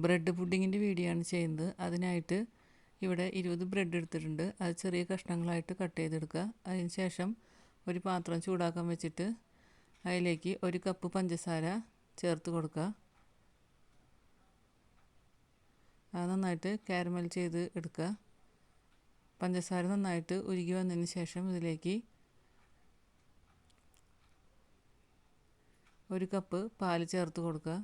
Bread പുഡിങ്ങിൻ്റെ video ആണ് ചെയ്യുന്നത്. അതിനായിട്ട് ഇവിടെ 20 ബ്രെഡ് എടുത്തിട്ടുണ്ട്. അത് ചെറിയ കഷ്ണങ്ങളായിട്ട് കട്ട് ചെയ്തെടുക്കുക. അതിന് ശേഷം ഒരു പാത്രം ചൂടാക്കാൻ വെച്ചിട്ട് അതിലേക്ക് 1 കപ്പ് പഞ്ചസാര ചേർത്ത് കൊടുക്കുക. അത് നന്നായിട്ട് കാരമൽ ചെയ്ത് എടുക്കുക. പഞ്ചസാര നന്നായിട്ട് ഉരുകി വന്നതിന് ശേഷം ഇതിലേക്ക് 1 കപ്പ് പാൽ ചേർത്ത് കൊടുക്കുക.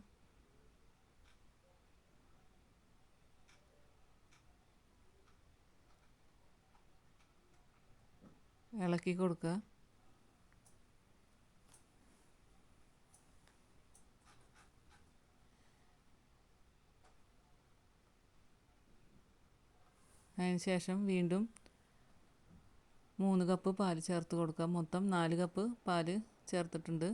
ഇളക്കി കൊടുക്കുക. അതിന് ശേഷം വീണ്ടും 3 കപ്പ് പാൽ ചേർത്ത് കൊടുക്കുക. മൊത്തം 4 കപ്പ് പാൽ ചേർത്തിട്ടുണ്ട്.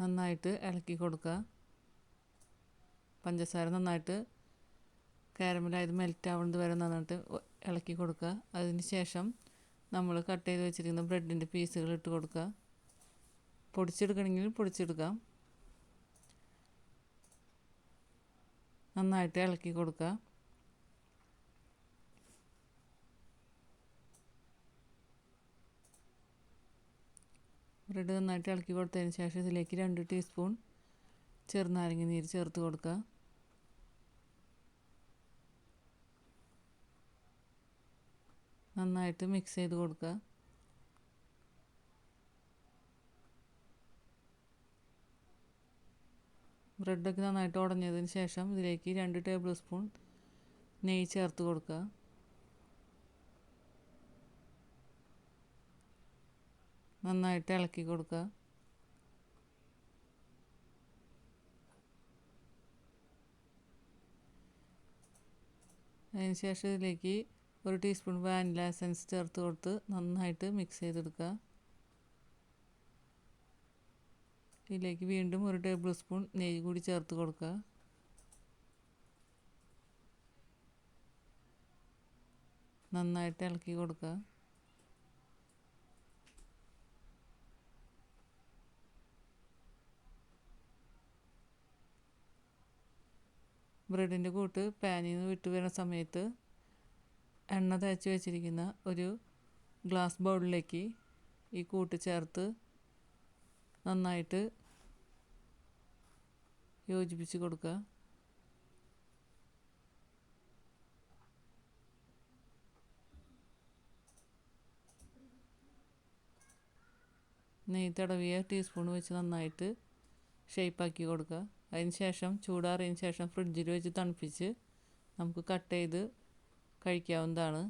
നന്നായിട്ട് ഇളക്കി കൊടുക്കുക. പഞ്ചസാര നന്നായിട്ട് കാരമലായത് മെൽറ്റ് ആവുന്നത് വരെ നന്നായിട്ട് ഇളക്കി കൊടുക്കുക. അതിന് ശേഷം നമ്മൾ കട്ട് ചെയ്ത് വെച്ചിരിക്കുന്ന ബ്രെഡിൻ്റെ പീസുകൾ ഇട്ട് കൊടുക്കുക. പൊടിച്ചെടുക്കണമെങ്കിൽ പൊടിച്ചെടുക്കാം. നന്നായിട്ട് ഇളക്കി കൊടുക്കുക. ബ്രെഡ് നന്നായിട്ട് ഇളക്കി കൊടുത്തതിന് ശേഷം ഇതിലേക്ക് 2 ടീസ്പൂൺ ചെറുനാരങ്ങ നീര് ചേർത്ത് കൊടുക്കുക. നന്നായിട്ട് മിക്സ് ചെയ്ത് കൊടുക്കുക. ബ്രെഡൊക്കെ നന്നായിട്ട് ഉടഞ്ഞതിന് ശേഷം ഇതിലേക്ക് 2 ടേബിൾ സ്പൂൺ നെയ്യ് ചേർത്ത് കൊടുക്കുക. നന്നായിട്ട് ഇളക്കി കൊടുക്കുക. അതിന് ശേഷം ഇതിലേക്ക് 1 ടീസ്പൂൺ വാനില എസൻസ് ചേർത്ത് കൊടുത്ത് നന്നായിട്ട് മിക്സ് ചെയ്തെടുക്കുക. ഇതിലേക്ക് വീണ്ടും 1 ടേബിൾ സ്പൂൺ നെയ്യ് കൂടി ചേർത്ത് കൊടുക്കുക. നന്നായിട്ട് ഇളക്കി കൊടുക്കുക. ബ്രെഡിൻ്റെ കൂട്ട് പാനിൽ നിന്ന് വിട്ട് വരുന്ന സമയത്ത് എണ്ണ തേച്ച് വെച്ചിരിക്കുന്ന ഒരു ഗ്ലാസ് ബൗളിലേക്ക് ഈ കൂട്ട് ചേർത്ത് നന്നായിട്ട് യോജിപ്പിച്ച് കൊടുക്കുക. നെയ്യ് തടവിയ ടീസ്പൂൺ വെച്ച് നന്നായിട്ട് ഷേപ്പാക്കി കൊടുക്കുക. അതിന് ശേഷം ചൂടാറിയതിന് ശേഷം ഫ്രിഡ്ജിൽ വെച്ച് തണുപ്പിച്ച് നമുക്ക് കട്ട് ചെയ്ത് കഴിക്കാവുന്നതാണ്.